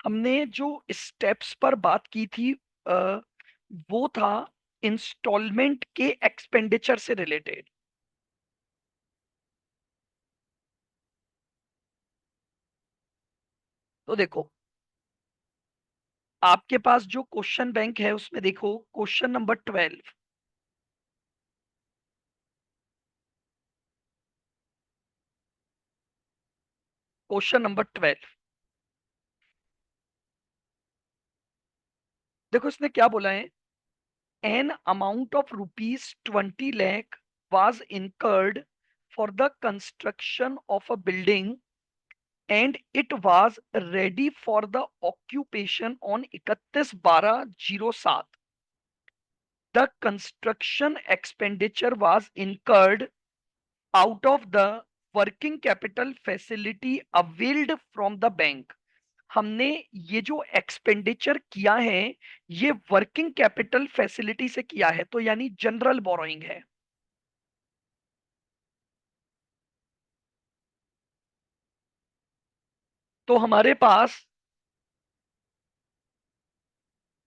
हमने जो स्टेप्स पर बात की थी अ, वो था इंस्टॉलमेंट के एक्सपेंडिचर से रिलेटेड। तो देखो, आपके पास जो क्वेश्चन बैंक है उसमें देखो क्वेश्चन नंबर 12। क्वेश्चन नंबर 12, देखो इसने क्या बोला है। An amount of rupees 20 lakh was incurred for the construction of a building and it was ready for the occupation on 31/12/07. The construction expenditure was incurred out of the working capital facility availed from the bank. हमने ये जो expenditure किया है ये working capital facility से किया है, तो यानी जनरल बोरोइंग है। तो हमारे पास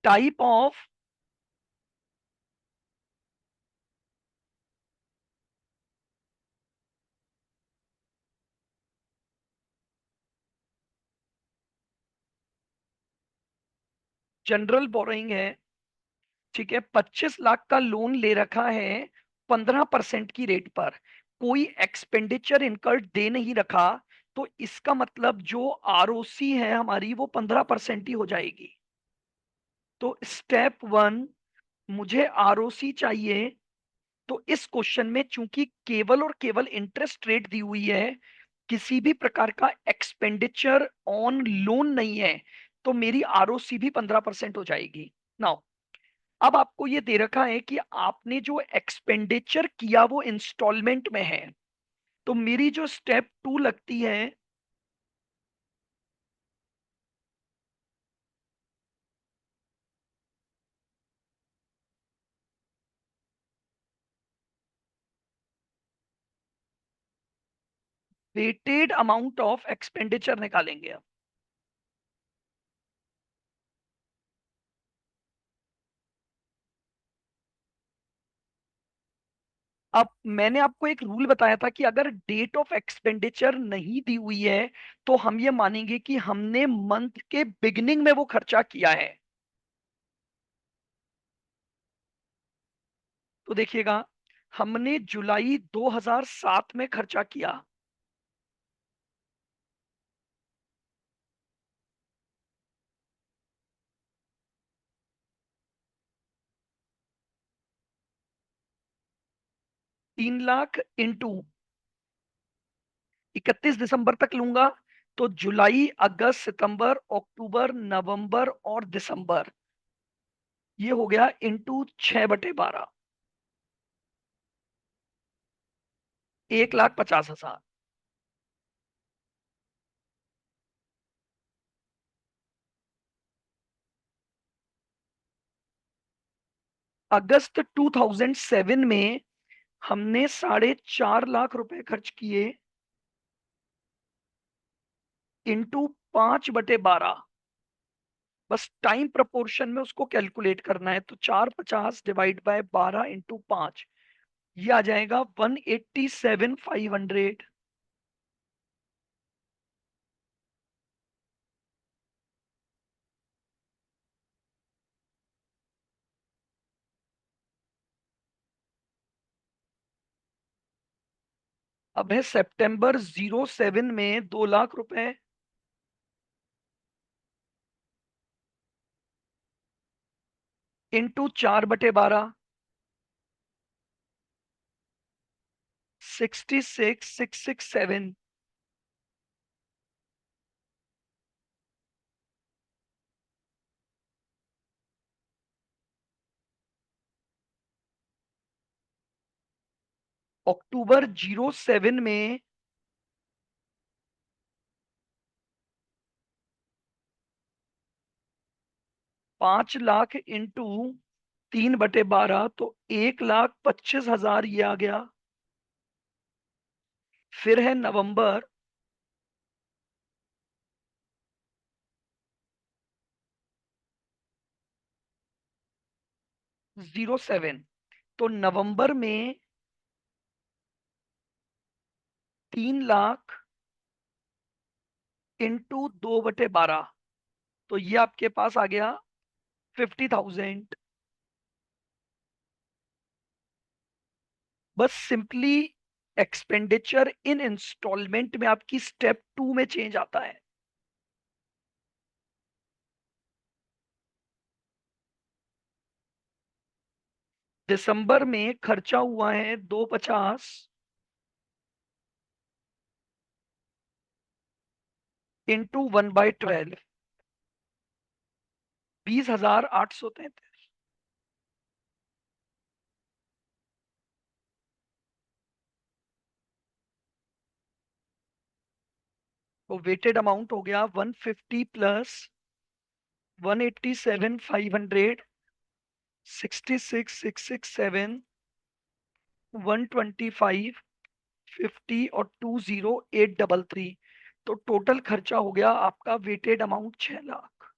टाइप ऑफ जनरल बोरोइंग है। ठीक है, 25 लाख का लोन ले रखा है 15% की रेट पर, कोई एक्सपेंडिचर इनकर्ड दे नहीं रखा, तो इसका मतलब जो आरओसी है हमारी वो 15% ही हो जाएगी। तो स्टेप वन, मुझे आरओसी चाहिए। तो इस क्वेश्चन में चूंकि केवल और केवल इंटरेस्ट रेट दी हुई है, किसी भी प्रकार का एक्सपेंडिचर ऑन लोन नहीं है, तो मेरी आरओसी भी 15% हो जाएगी। नाउ, अब आपको ये दे रखा है कि आपने जो एक्सपेंडिचर किया वो इंस्टॉलमेंट में है, तो मेरी जो स्टेप टू लगती है, वेटेड अमाउंट ऑफ एक्सपेंडिचर निकालेंगे। अब मैंने आपको एक रूल बताया था कि अगर डेट ऑफ एक्सपेंडिचर नहीं दी हुई है तो हम ये मानेंगे कि हमने मंथ के बिगिनिंग में वो खर्चा किया है। तो देखिएगा, हमने जुलाई 2007 में खर्चा किया। 3 लाख इंटू 31 दिसंबर तक लूंगा, तो जुलाई अगस्त सितंबर अक्टूबर नवंबर और दिसंबर, ये हो गया इंटू 6/12, 1,50,000। अगस्त 2007 में हमने 4.5 लाख रुपए खर्च किए, इंटू 5/12। बस टाइम प्रपोर्शन में उसको कैलकुलेट करना है, तो 450 डिवाइड बाय 12 इंटू 5, ये आ जाएगा 187,500। अब है सितंबर 07 में 2 लाख रुपए, इंटू 4/12, 66,667। अक्टूबर 07 में 5 लाख इंटू 3/12, तो 1,25,000 ये आ गया। फिर है नवंबर, 07। तो नवंबर में 3 लाख इंटू 2/12, तो ये आपके पास आ गया 50,000। बस सिंपली एक्सपेंडिचर इन इंस्टॉलमेंट में आपकी स्टेप 2 में चेंज आता है। दिसंबर में खर्चा हुआ है 250 इंटू 1/12, 20,833। तो वेटेड अमाउंट हो गया 150 प्लस 187,500, 66,667, 125, 50 और 20,833। तो टोटल खर्चा हो गया आपका वेटेड अमाउंट 6 लाख।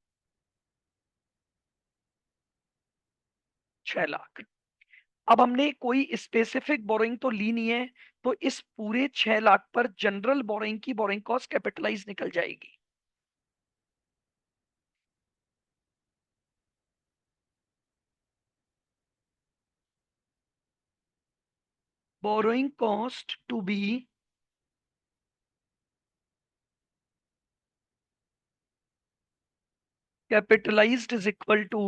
6 लाख। अब हमने कोई स्पेसिफिक बोरोइंग तो ली नहीं है, तो इस पूरे 6 लाख पर जनरल बोरोइंग की बोरोइंग कॉस्ट कैपिटलाइज निकल जाएगी। Borrowing cost to be capitalised is equal to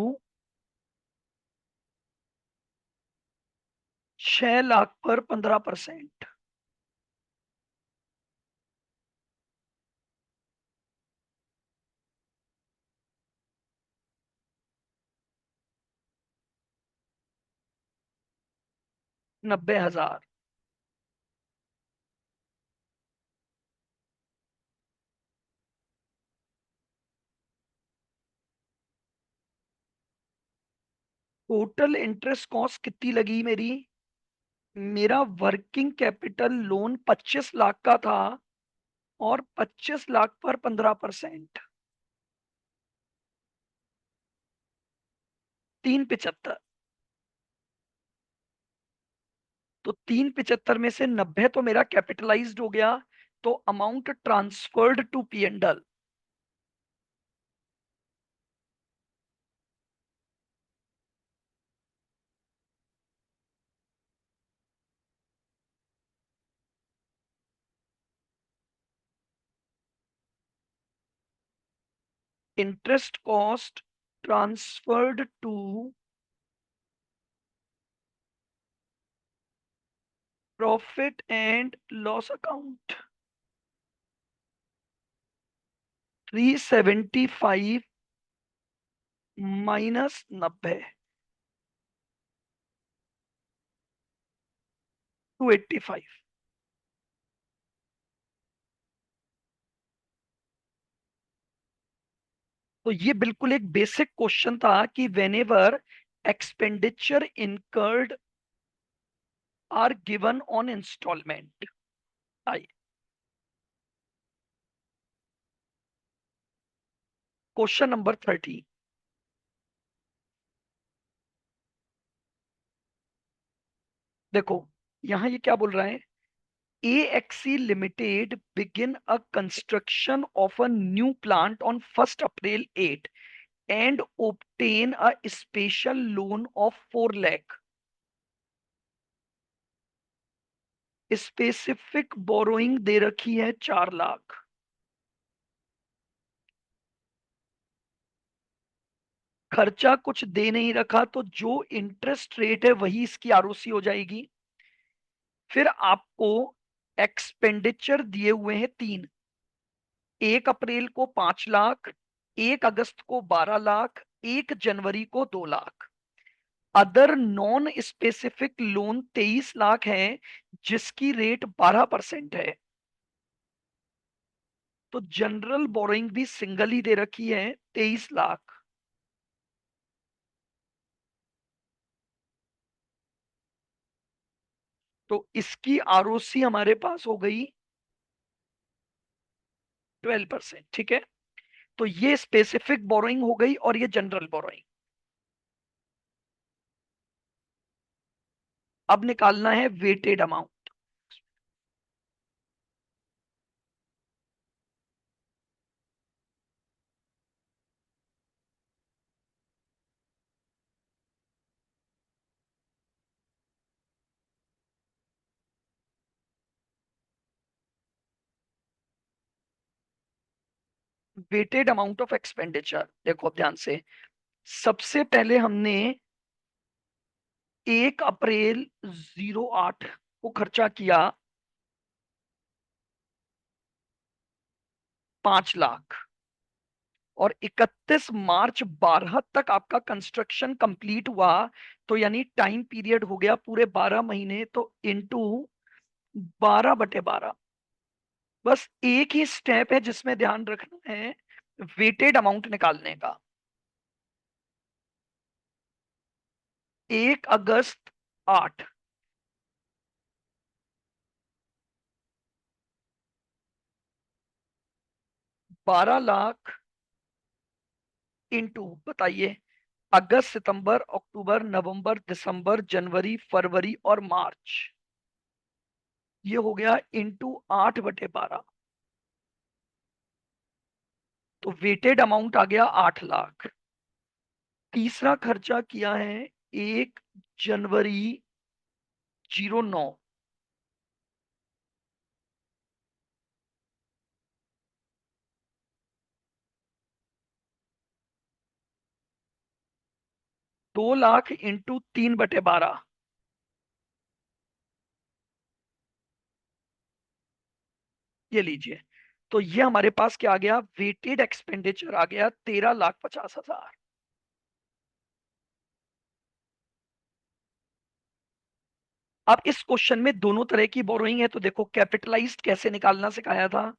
6 lakh पर 15%। 90,000। टोटल इंटरेस्ट कॉस्ट कितनी लगी मेरी? मेरा वर्किंग कैपिटल लोन 25 लाख का था, और 25 लाख पर 15%, 375। तो 375 में से 90 तो मेरा कैपिटलाइज्ड हो गया, तो amount transferred to P and L. Interest cost transferred to profit and loss account, 375 -90, 285। तो ये बिल्कुल एक बेसिक क्वेश्चन था कि whenever expenditure incurred are given on instalment. आई क्वेश्चन नंबर 30। देखो, यहां ये क्या बोल रहा है? AXE Limited begin a construction of a new plant on 1st April 8 and obtain a special loan of 4 lakh। Specific borrowing दे रखी है 4 लाख। खर्चा कुछ दे नहीं रखा, तो जो इंटरेस्ट रेट है वही इसकी आरओसी हो जाएगी। फिर आपको एक्सपेंडिचर दिए हुए हैं 3। 1 अप्रैल को 5 लाख, 1 अगस्त को 12 लाख, 1 जनवरी को 2 lakh. Other non specific loan 23 lakh है, जिसकी रेट 12% है। तो जनरल बोरोइंग भी सिंगल ही दे रखी है 23 लाख। तो इसकी आरओसी हमारे पास हो गई 12%। ठीक है। तो ये स्पेसिफिक बोरोइंग हो गई और ये जनरल बोरोइंग। अब निकालना है weighted amount. Weighted amount of expenditure, देखो अब ध्यान से। सबसे पहले हमने 1 अप्रैल 08 को खर्चा किया 5 लाख, और 31 मार्च 12 तक आपका कंस्ट्रक्शन कंप्लीट हुआ। तो यानी टाइम पीरियड हो गया पूरे 12 महीने, तो इंटू 12/12। बस एक ही स्टेप है जिसमें ध्यान रखना है, वेटेड अमाउंट निकालने का। 1 अगस्त 8, 12 लाख इंटू, बताइए, अगस्त, सितंबर, अक्टूबर, नवंबर, दिसंबर, जनवरी, फरवरी और मार्च। ये हो गया इंटू 8/12। तो वेटेड अमाउंट आ गया 8 लाख। तीसरा खर्चा किया है 1 जनवरी 09, 2 लाख इंटू 3/12। ये लीजिए। तो ये हमारे पास क्या आ गया, वेटेड एक्सपेंडिचर आ गया 13,50,000। अब इस क्वेश्चन में दोनों तरह की बोरोइंग है, तो देखो कैपिटलाइज्ड कैसे निकालना सिखाया था।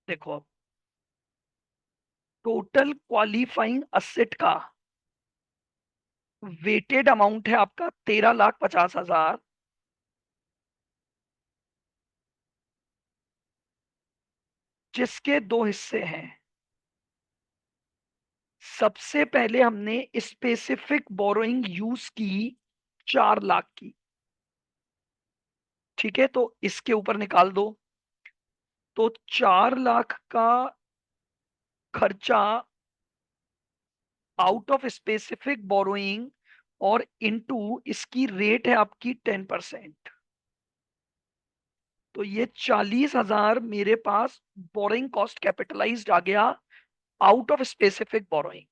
देखो अब टोटल क्वालिफाइंग असेट का वेटेड अमाउंट है आपका 13,50,000, जिसके दो हिस्से हैं। सबसे पहले हमने स्पेसिफिक बोरोइंग यूज की 4 लाख की। ठीक है, तो इसके ऊपर निकाल दो। तो 4 लाख का खर्चा आउट ऑफ स्पेसिफिक बोरोइंग, और इनटू इसकी रेट है आपकी 10%। तो ये 40,000 मेरे पास बोरोइंग कॉस्ट कैपिटलाइज्ड आ गया आउट ऑफ स्पेसिफिक बोरोइंग।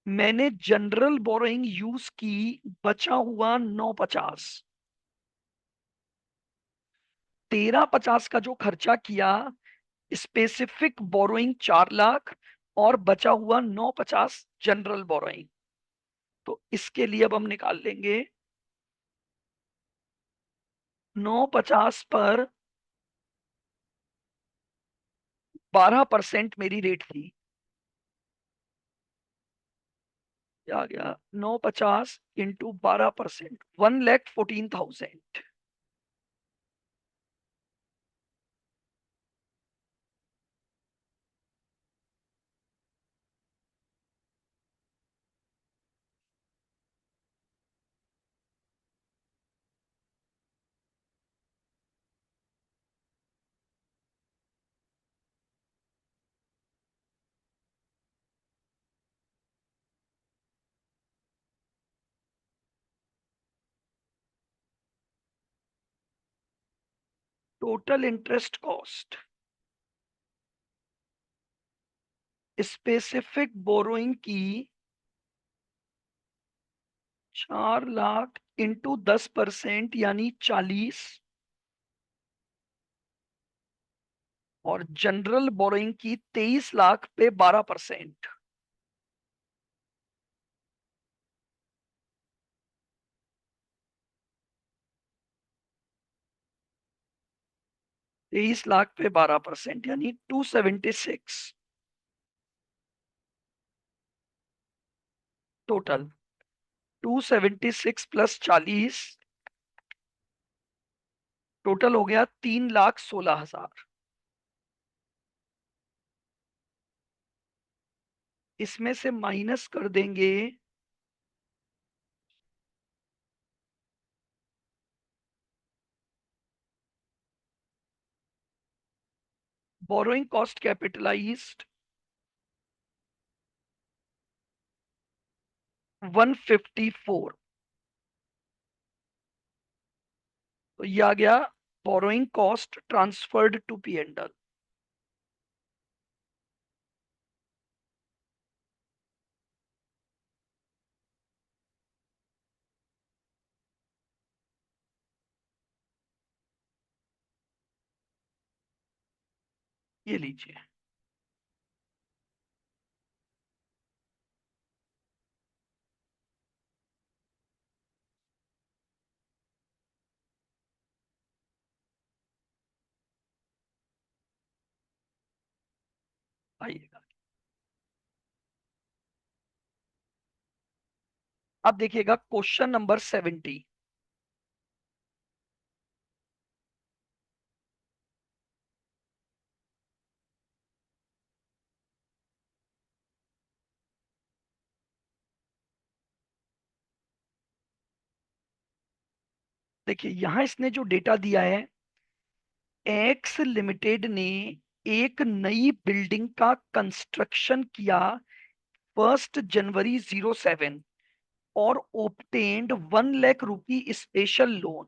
मैंने जनरल बोरोइंग यूज की, बचा हुआ 950। 1350 का जो खर्चा किया, स्पेसिफिक बोरोइंग 4 लाख, और बचा हुआ 950 जनरल बोरोइंग। तो इसके लिए अब हम निकाल लेंगे। 950 पर 12% मेरी रेट थी। क्या आ गया, 950 into 12%, 1,14,000। Total interest cost specific borrowing की 4 लाख इंटू 10% यानी 40, और जनरल बोरोइंग की 23 लाख पे 12%। 23 लाख पे 12% यानी 276 टोटल। 276 प्लस 40, टोटल हो गया 3,16,000। इसमें से माइनस कर देंगे बोरोइंग कॉस्ट कैपिटलाइज्ड 154। तो ये आ गया borrowing cost transferred to P and L. ये लीजिए। आइएगा, अब देखिएगा क्वेश्चन नंबर 70। देखिए यहां इसने जो डेटा दिया है, एक्स लिमिटेड ने एक नई बिल्डिंग का कंस्ट्रक्शन किया 1 जनवरी 07 और ओब्टेन्ड 1 लाख रुपी स्पेशल लोन।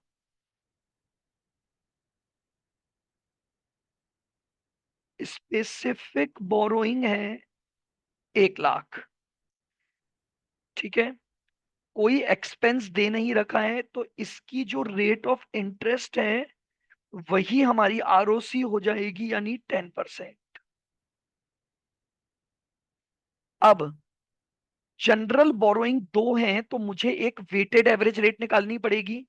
स्पेसिफिक बोरोइंग है 1 लाख। ठीक है, कोई एक्सपेंस दे नहीं रखा है, तो इसकी जो रेट ऑफ इंटरेस्ट है वही हमारी आरओसी हो जाएगी, यानी 10%। अब जनरल बोरोइंग दो हैं, तो मुझे एक वेटेड एवरेज रेट निकालनी पड़ेगी।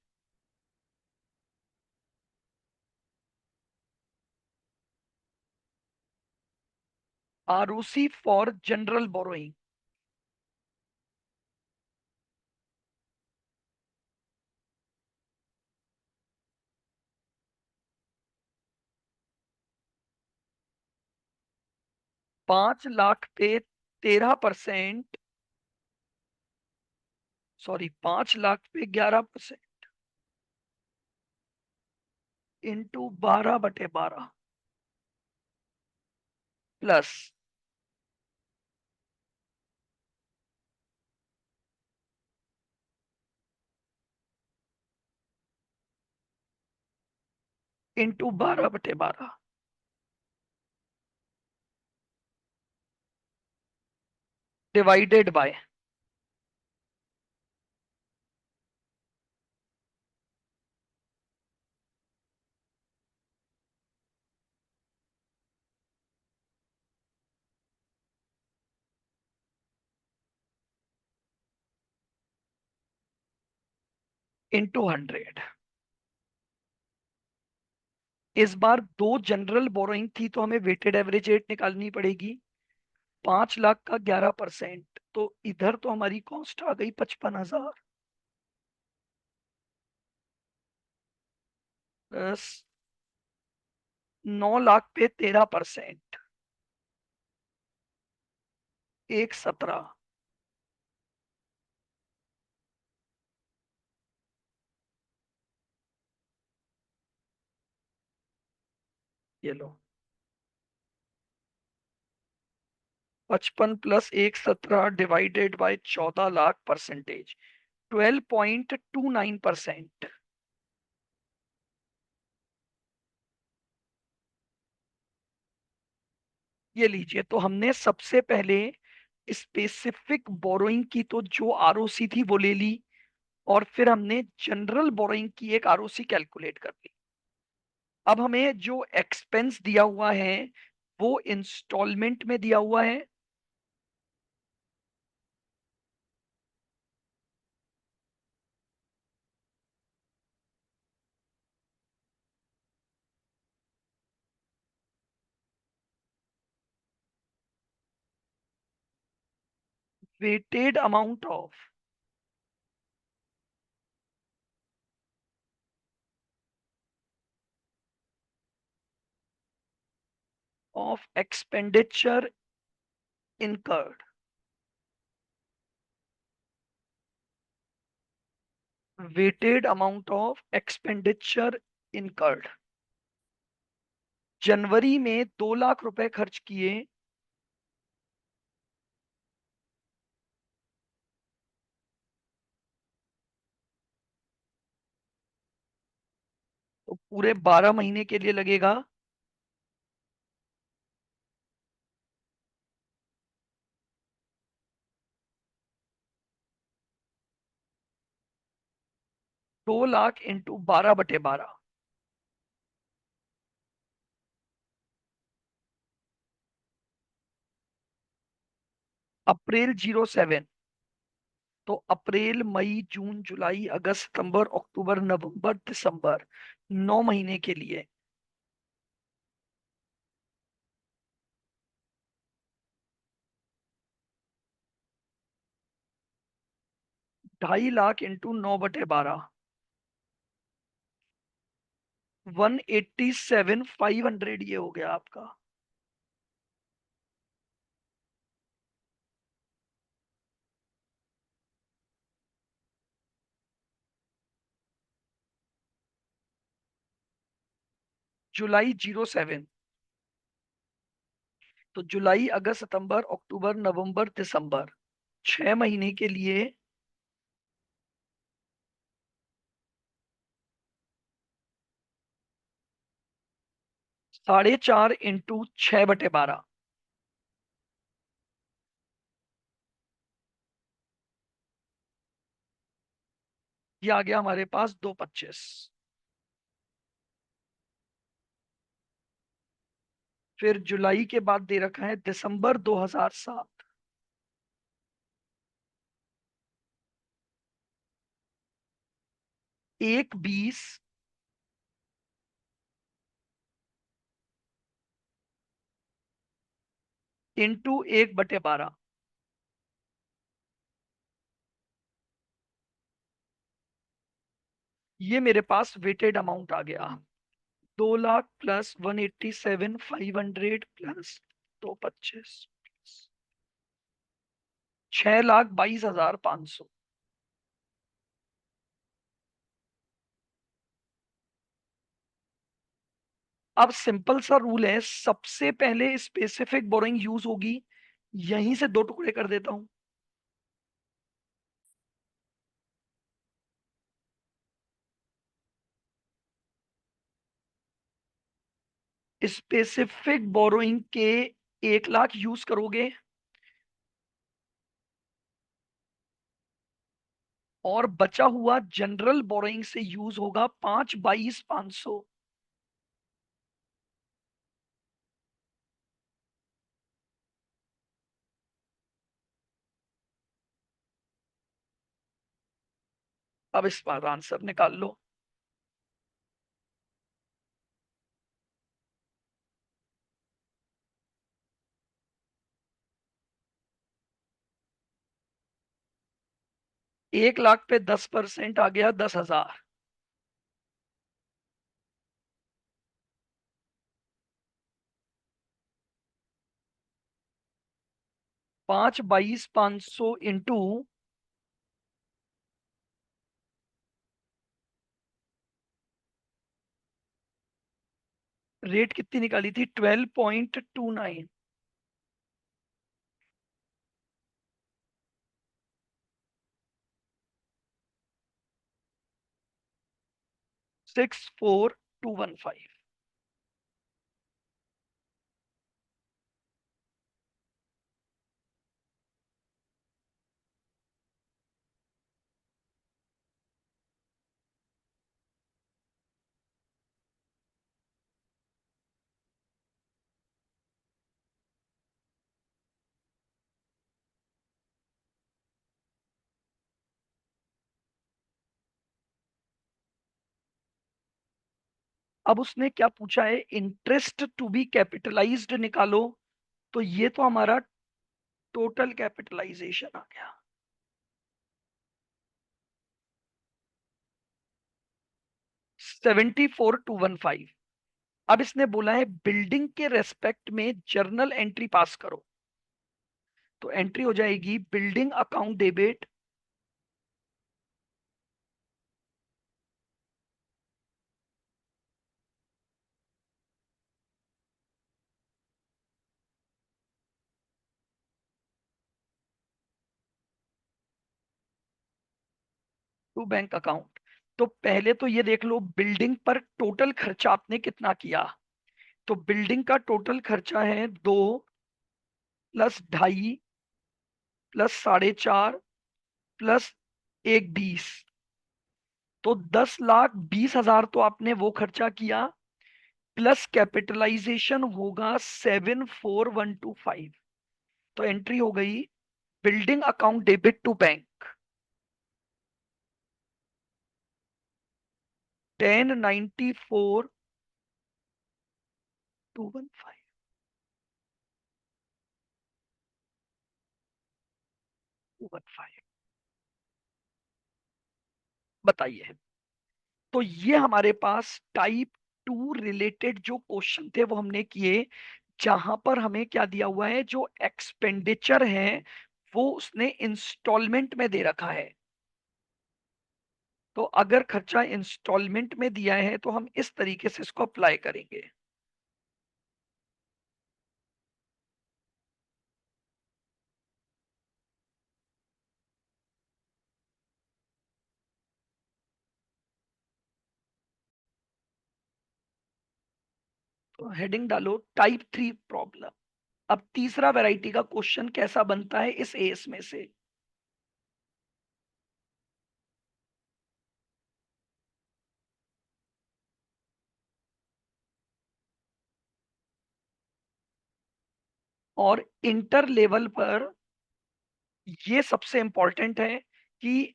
ROC for general borrowing, 5 lakh पे 13%, सॉरी 5 लाख पे 11% into 12/12 plus into 12/12 divided by 100। इस बार दो जनरल बोरोइंग थी, तो हमें वेटेड एवरेज रेट निकालनी पड़ेगी। 5 लाख का 11%, तो इधर तो हमारी कॉस्ट आ गई 55,000 प्लस 9 लाख पे 13%, 117। ये लो, 55 + 117 डिवाइडेड बाय 14 लाख परसेंटेज 12.29%। ये लीजिए, तो हमने सबसे पहले स्पेसिफिक बोरोइंग की तो जो आरओसी थी वो ले ली, और फिर हमने जनरल बोरोइंग की एक आरओसी कैलकुलेट कर ली। अब हमें जो एक्सपेंस दिया हुआ है वो इंस्टॉलमेंट में दिया हुआ है। Weighted amount of of expenditure incurred, weighted amount of expenditure incurred. जनवरी में 2 लाख रुपए खर्च किए, तो पूरे 12 महीने के लिए लगेगा 2 लाख इंटू 12/12। अप्रैल 07, तो अप्रैल मई जून जुलाई अगस्त सितंबर अक्टूबर नवंबर दिसंबर, 9 महीने के लिए 2.5 लाख इंटू 9/12, 187,500 ये हो गया आपका। जुलाई 07, तो जुलाई अगस्त सितंबर अक्टूबर नवंबर दिसंबर, 6 महीने के लिए 4.5 इंटू 6/12, ये आ गया हमारे पास 225। फिर जुलाई के बाद दे रखा है दिसंबर 2007, 1/20 इंटू 1/12, ये मेरे पास वेटेड अमाउंट आ गया। 2 लाख प्लस 187,500 प्लस 225, 6,22,500। अब सिंपल सा रूल है, सबसे पहले स्पेसिफिक बोरोइंग यूज होगी, यहीं से 2 टुकड़े कर देता हूं। स्पेसिफिक बोरोइंग के 1 लाख यूज करोगे, और बचा हुआ जनरल बोरोइंग से यूज होगा 5/22,500। अब इस बार आंसर निकाल लो। 1 लाख पे 10% आ गया 10,000। 5/22,500 इंटू, रेट कितनी निकाली थी, 12.29, 64215। अब उसने क्या पूछा है, इंटरेस्ट टू बी कैपिटलाइज्ड निकालो, तो ये तो हमारा टोटल कैपिटलाइजेशन आ गया। 74,215। अब इसने बोला है बिल्डिंग के रेस्पेक्ट में जर्नल एंट्री पास करो। तो एंट्री हो जाएगी building account debit to bank account. तो पहले तो ये देख लो बिल्डिंग पर टोटल खर्चा आपने कितना किया। तो बिल्डिंग का टोटल खर्चा है 2 प्लस 2.5 प्लस 4.5 प्लस 1 20। तो 10,20,000 तो आपने वो खर्चा किया, प्लस कैपिटलाइजेशन होगा 74,125। तो एंट्री हो गई building account debit to bank 10,94,215। बताइए। तो ये हमारे पास टाइप 2 रिलेटेड जो क्वेश्चन थे वो हमने किए, जहां पर हमें क्या दिया हुआ है, जो एक्सपेंडिचर है वो उसने इंस्टॉलमेंट में दे रखा है। तो अगर खर्चा इंस्टॉलमेंट में दिया है तो हम इस तरीके से इसको अप्लाई करेंगे। तो हेडिंग डालो टाइप 3 प्रॉब्लम। अब तीसरा वैरायटी का क्वेश्चन कैसा बनता है इस एस में से। और इंटर लेवल पर ये सबसे इंपॉर्टेंट है कि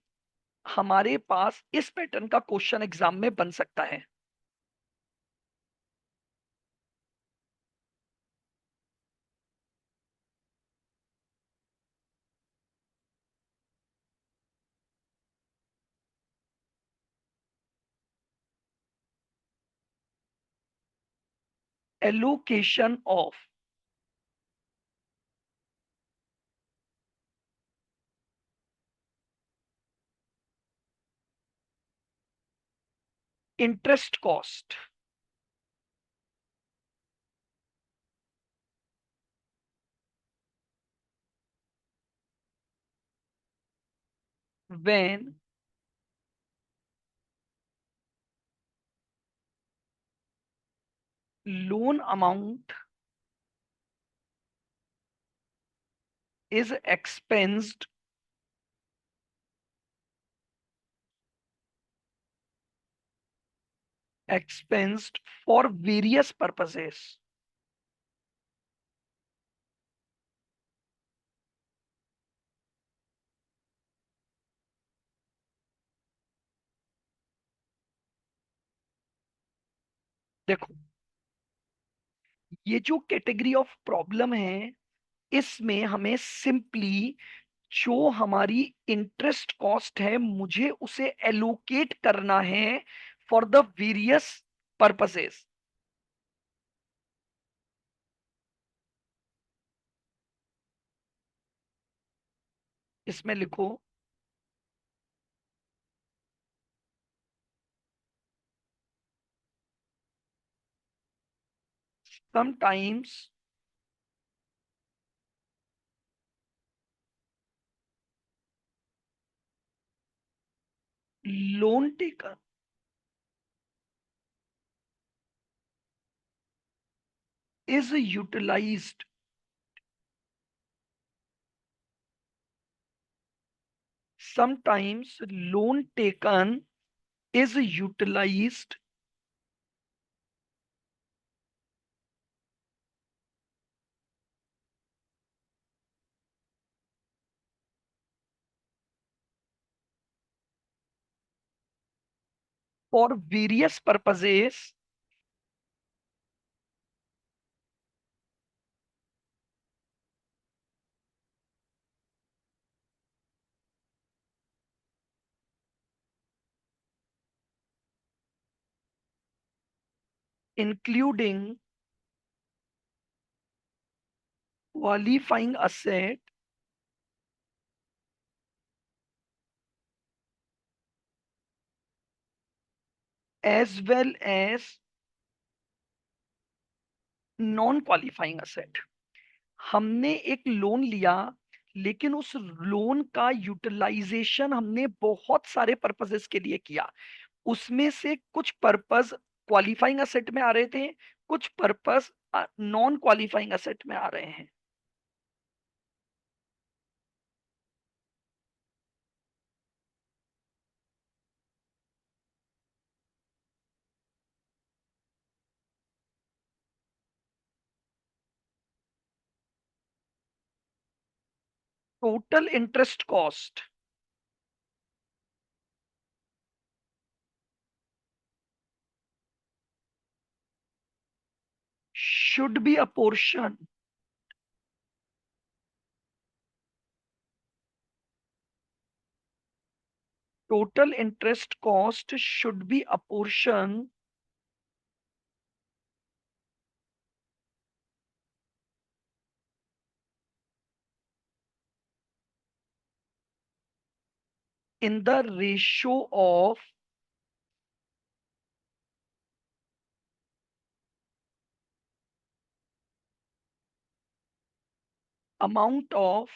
हमारे पास इस पैटर्न का क्वेश्चन एग्जाम में बन सकता है। Allocation of interest cost when loan amount is expensed for various purposes. देखो, ये जो कैटेगरी ऑफ प्रॉब्लम है इसमें हमें सिंपली जो हमारी इंटरेस्ट कॉस्ट है मुझे उसे एलोकेट करना है फॉर द वेरियस पर्पसेस। इसमें लिखो sometimes loan taker is utilized sometimes loan taken is utilized for various purposes including qualifying asset as well as non qualifying asset. हमने एक लोन लिया, लेकिन उस लोन का यूटिलाइजेशन हमने बहुत सारे पर्पसेस के लिए किया। उसमें से कुछ पर्पस क्वालिफाइंग असेट में आ रहे थे, कुछ पर्पस नॉन क्वालिफाइंग असेट में आ रहे हैं। Total interest cost should be a portion total interest cost should be a portion in the ratio of amount of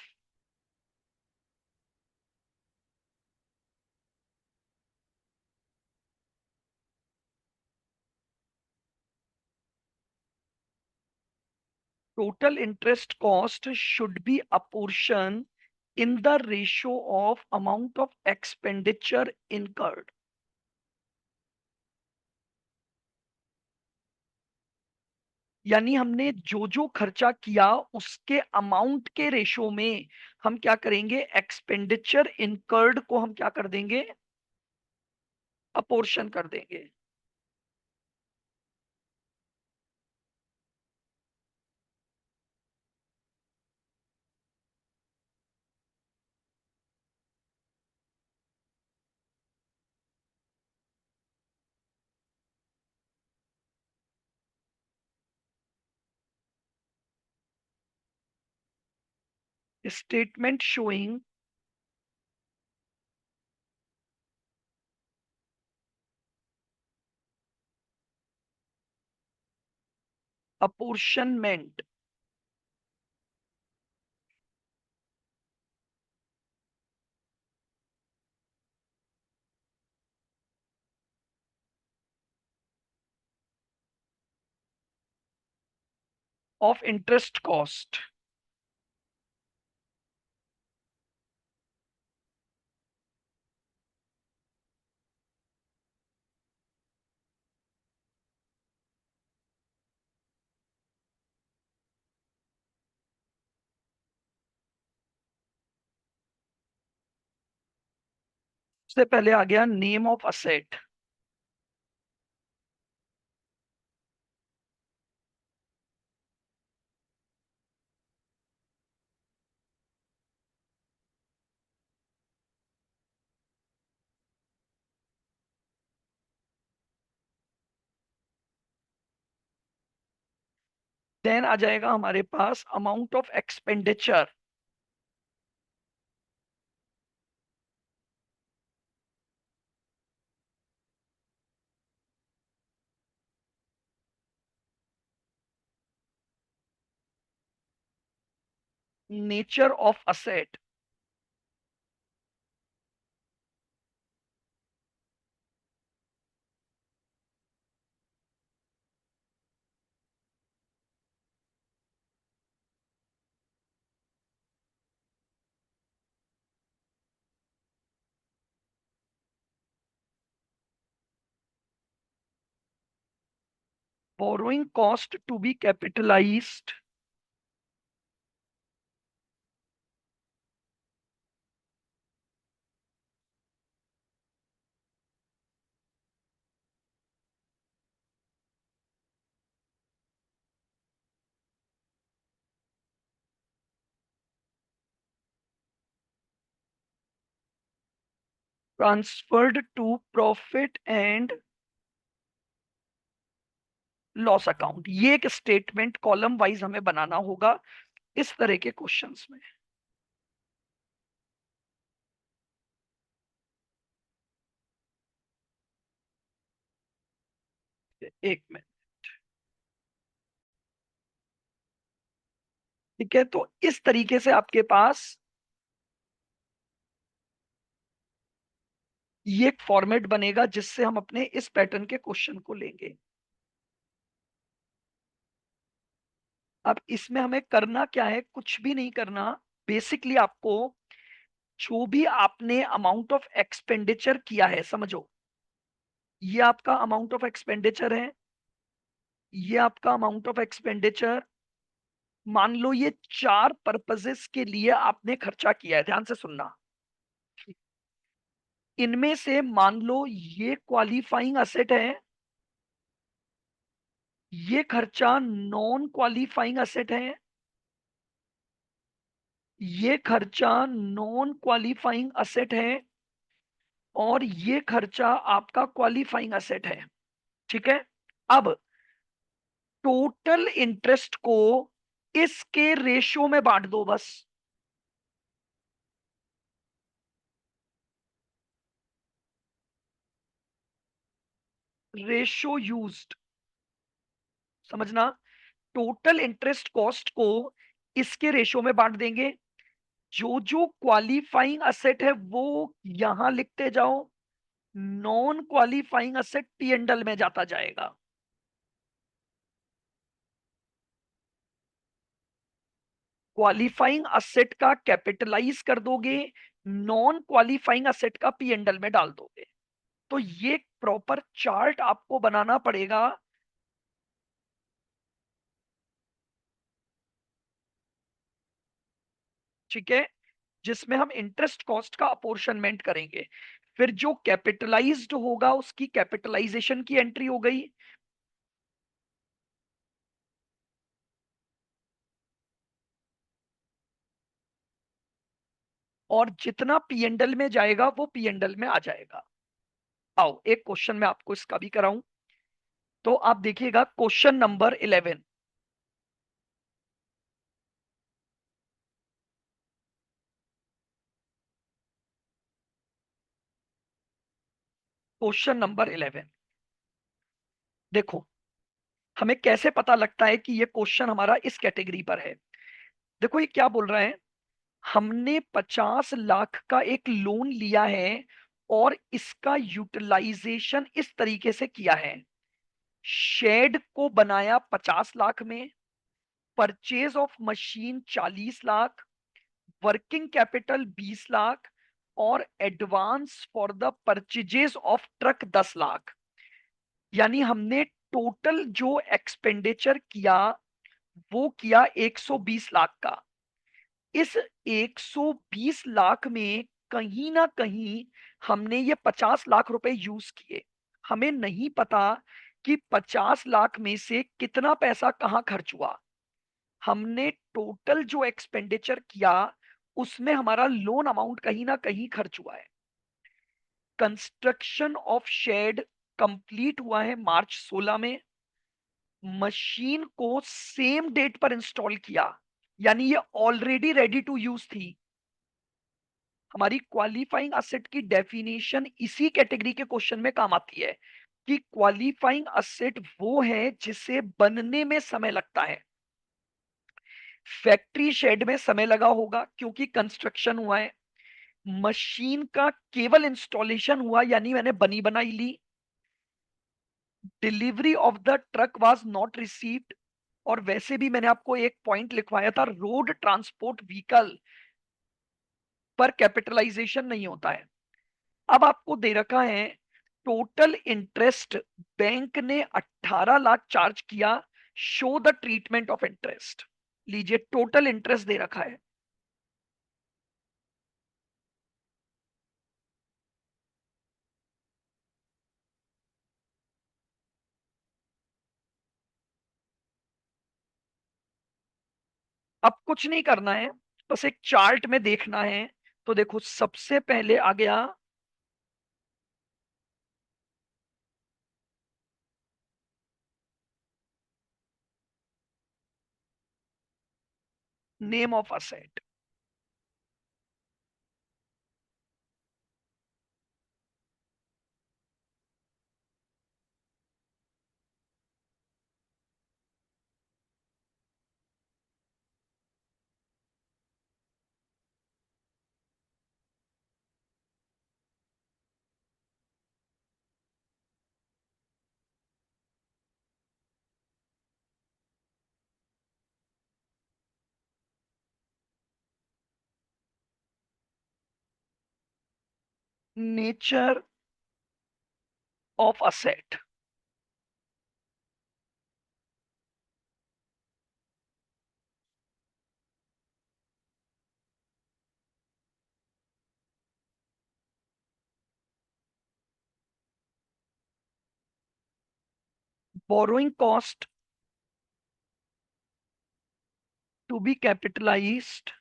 total interest cost should be a portion in the ratio of amount of expenditure incurred। यानी हमने जो जो खर्चा किया उसके amount के ratio में हम क्या करेंगे, एक्सपेंडिचर इनकर्ड को हम क्या कर देंगे, अपोर्शन कर देंगे। Statement showing apportionment of interest cost. उससे पहले आ गया नेम ऑफ असेट। देन आ जाएगा हमारे पास amount of expenditure. Nature of asset. Borrowing cost to be capitalised. Transferred to profit and loss account. ये एक स्टेटमेंट कॉलम वाइज हमें बनाना होगा इस तरह के क्वेश्चंस में। एक मिनट। ठीक है, तो इस तरीके से आपके पास ये एक फॉर्मेट बनेगा जिससे हम अपने इस पैटर्न के क्वेश्चन को लेंगे। अब इसमें हमें करना क्या है, कुछ भी नहीं करना। बेसिकली आपको जो भी आपने अमाउंट ऑफ एक्सपेंडिचर किया है, समझो ये आपका अमाउंट ऑफ एक्सपेंडिचर है, ये आपका अमाउंट ऑफ एक्सपेंडिचर। मान लो ये चार पर्पसेस के लिए आपने खर्चा किया है, ध्यान से सुनना। इनमें से मान लो ये क्वालिफाइंग असेट है, ये खर्चा नॉन क्वालिफाइंग असेट है, ये खर्चा नॉन क्वालिफाइंग असेट है, और ये खर्चा आपका क्वालिफाइंग असेट है। ठीक है। अब टोटल इंटरेस्ट को इसके रेशियो में बांट दो बस। रेशियो यूज्ड, समझना। टोटल इंटरेस्ट कॉस्ट को इसके रेशियो में बांट देंगे। जो जो क्वालिफाइंग असेट है वो यहां लिखते जाओ, non qualifying asset P and L में जाता जाएगा। क्वालिफाइंग असेट का कैपिटलाइज कर दोगे, नॉन क्वालिफाइंग असेट का पी एंड एल में डाल दोगे। तो ये प्रॉपर चार्ट आपको बनाना पड़ेगा। ठीक है, जिसमें हम इंटरेस्ट कॉस्ट का अपोर्शनमेंट करेंगे। फिर जो कैपिटलाइज्ड होगा उसकी कैपिटलाइजेशन की एंट्री हो गई। और जितना पी एंड एल में जाएगा वो पी एंड एल में आ जाएगा। आओ एक क्वेश्चन मैं आपको इसका भी कराऊं। तो आप देखिएगा क्वेश्चन नंबर 11। क्वेश्चन नंबर 11 देखो, हमें कैसे पता लगता है कि ये क्वेश्चन हमारा इस कैटेगरी पर है। देखो ये क्या बोल रहा है, हमने 50 लाख का एक लोन लिया है और इसका यूटिलाइजेशन इस तरीके से किया है। शेड को बनाया 50 लाख में, purchase of machine 40 lakh, working capital 20 lakh, और advance for the purchases of truck 10 lakh. यानी हमने टोटल जो एक्सपेंडिचर किया वो किया 120 लाख का। इस 120 लाख में कहीं ना कहीं हमने ये 50 लाख रुपए यूज किए। हमें नहीं पता कि 50 लाख में से कितना पैसा कहाँ खर्च हुआ। हमने टोटल जो एक्सपेंडिचर किया उसमें हमारा लोन अमाउंट कहीं ना कहीं खर्च हुआ है। कंस्ट्रक्शन ऑफ शेड कंप्लीट हुआ है मार्च 16 में। मशीन को सेम डेट पर इंस्टॉल किया, यानी ये ऑलरेडी रेडी टू यूज थी। हमारी क्वालिफाइंग असेट की डेफिनेशन इसी कैटेगरी के क्वेश्चन में काम आती है कि क्वालिफाइंग असेट वो है जिसे बनने में समय लगता है। फैक्ट्री शेड में समय लगा होगा क्योंकि कंस्ट्रक्शन हुआ है। मशीन का केवल इंस्टॉलेशन हुआ, यानी मैंने बनी बनाई ली। Delivery of the truck was not received. और वैसे भी मैंने आपको एक पॉइंट लिखवाया था, रोड ट्रांसपोर्ट व्हीकल पर कैपिटलाइजेशन नहीं होता है। अब आपको दे रखा है टोटल इंटरेस्ट, बैंक ने 18 लाख चार्ज किया। Show the treatment of interest. लीजिए टोटल इंटरेस्ट दे रखा है। अब कुछ नहीं करना है, बस एक चार्ट में देखना है। तो देखो सबसे पहले आ गया name of asset. Nature of asset. Borrowing cost to be capitalised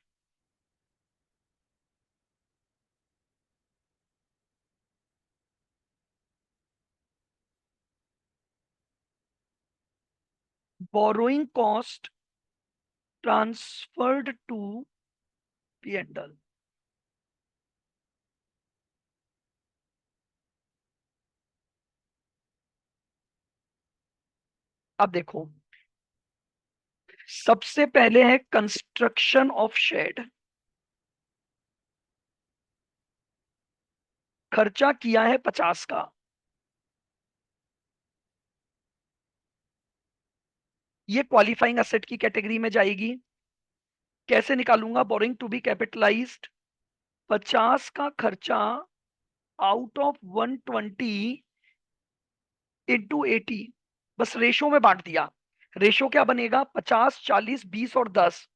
borrowing cost transferred to P&L। अब देखो, सबसे पहले है कंस्ट्रक्शन ऑफ शेड। खर्चा किया है 50 का। ये क्वालिफाइंग असेट की कैटेगरी में जाएगी। कैसे निकालूंगा? बोरिंग टू बी कैपिटलाइज्ड, 50 का खर्चा आउट ऑफ 120 इंटू 80, बस रेशो में बांट दिया। रेशो क्या बनेगा? 50, 40, 20 और 10।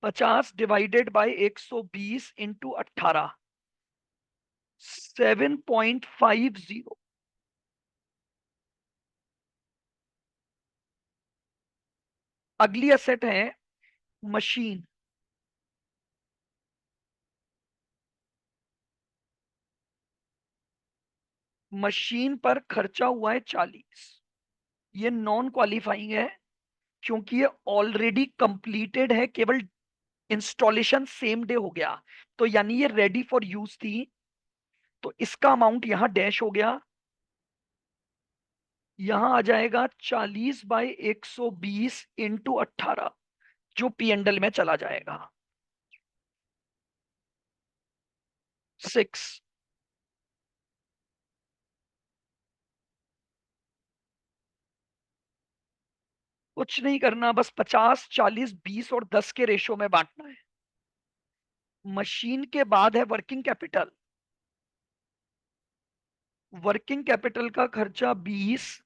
50 डिवाइडेड बाय 120 इंटू 18, 7.50। अगली असेट है मशीन। मशीन पर खर्चा हुआ है 40। ये नॉन क्वालिफाइंग है क्योंकि ये ऑलरेडी कंप्लीटेड है, केवल इंस्टॉलेशन सेम डे हो गया, तो यानी ये रेडी फॉर यूज थी। तो इसका अमाउंट यहां डैश हो गया। यहां आ जाएगा 40/120 इंटू 18, जो P&L में चला जाएगा। 6। कुछ नहीं करना, बस 50, 40, 20 और 10 के रेशो में बांटना है। मशीन के बाद है वर्किंग कैपिटल। वर्किंग कैपिटल का खर्चा 20।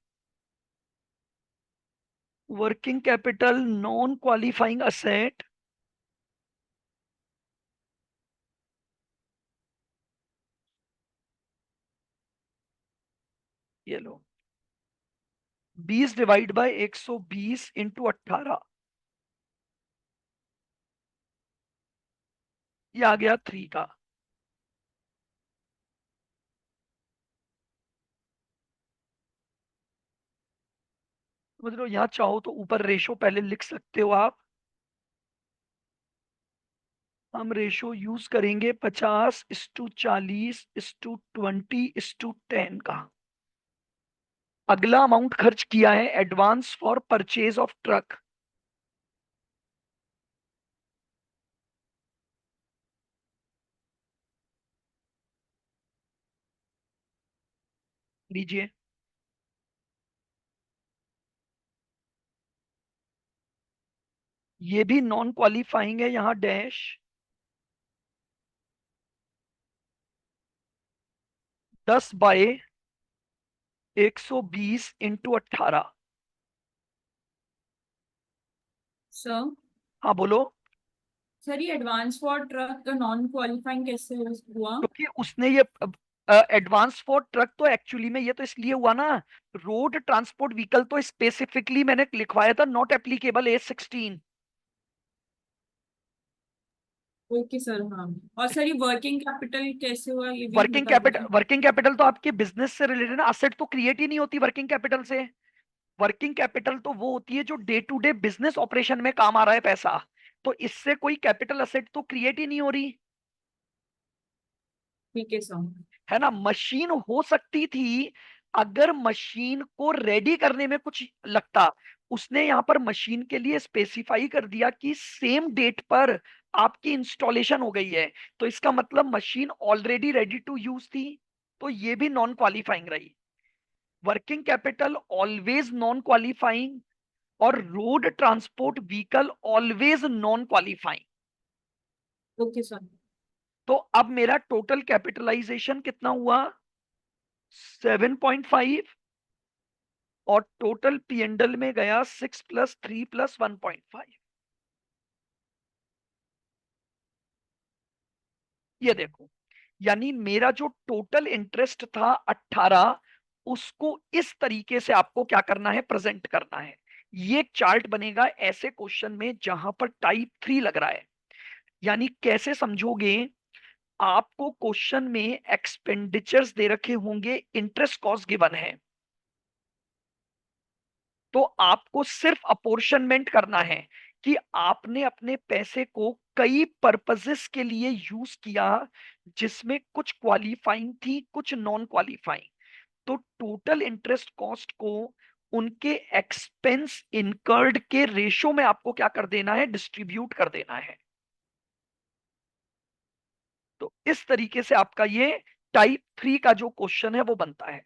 Working capital non qualifying asset. ये लो, 20 डिवाइड बाय 120 इंटू 18, ये आ गया 3 का। मतलब यहाँ चाहो तो ऊपर रेशो पहले लिख सकते हो आप। हम रेशो यूज करेंगे 50:40:20:10 का। अगला अमाउंट खर्च किया है advance for purchase of truck. लीजिए, ये भी नॉन क्वालिफाइंग है, यहाँ डैश। 10/120 इंटू 18। सर हाँ बोलो। सर ये एडवांस फॉर ट्रक का नॉन क्वालिफाइंग कैसे हुआ? क्योंकि उसने ये एडवांस फॉर ट्रक तो एक्चुअली में ये तो इसलिए हुआ ना, रोड ट्रांसपोर्ट व्हीकल तो स्पेसिफिकली मैंने लिखवाया था not applicable A16। Okay sir, हाँ। और सर ये वर्किंग कैपिटल कैसे हुआ ये भी वर्किंग बता कैपिटल, दीजिए। वर्किंग कैपिटल तो आपके बिजनेस से रिलेटेड ना, असेट तो क्रिएट ही नहीं होती वर्किंग कैपिटल से। वर्किंग कैपिटल तो वो होती है जो day to day business operation में काम आ रहा है पैसा, तो इससे कोई कैपिटल असेट तो क्रिएट ही नहीं हो रही, ठीक है सर। है ना। मशीन हो सकती थी अगर मशीन को रेडी करने में कुछ लगता, उसने यहाँ पर मशीन के लिए स्पेसिफाई कर दिया कि सेम डेट पर आपकी इंस्टॉलेशन हो गई है, तो इसका मतलब machine already ready to use थी, तो ये भी नॉन क्वालिफाइंग रही। Working capital always non qualifying, और road transport vehicle always non qualifying. Okay sir. तो अब मेरा टोटल कैपिटलाइजेशन कितना हुआ, 7.5, और टोटल पीएनडल में गया 6 + 3 + 1.5। ये देखो, यानी मेरा जो टोटल इंटरेस्ट था 18, उसको इस तरीके से आपको क्या करना है, प्रेजेंट करना है। ये एक चार्ट बनेगा ऐसे क्वेश्चन में जहां पर टाइप 3 लग रहा है। यानी कैसे समझोगे, आपको क्वेश्चन में एक्सपेंडिचर्स दे रखे होंगे, इंटरेस्ट कॉस्ट गिवन है, तो आपको सिर्फ अपोर्शनमेंट करना है कि आपने अपने पैसे को कई पर्पसेस के लिए यूज किया, जिसमें कुछ क्वालिफाइंग थी कुछ नॉन क्वालिफाइंग। तो टोटल इंटरेस्ट कॉस्ट को उनके एक्सपेंस इनकर्ड के रेशो में आपको क्या कर देना है, डिस्ट्रीब्यूट कर देना है। तो इस तरीके से आपका ये टाइप 3 का जो क्वेश्चन है वो बनता है।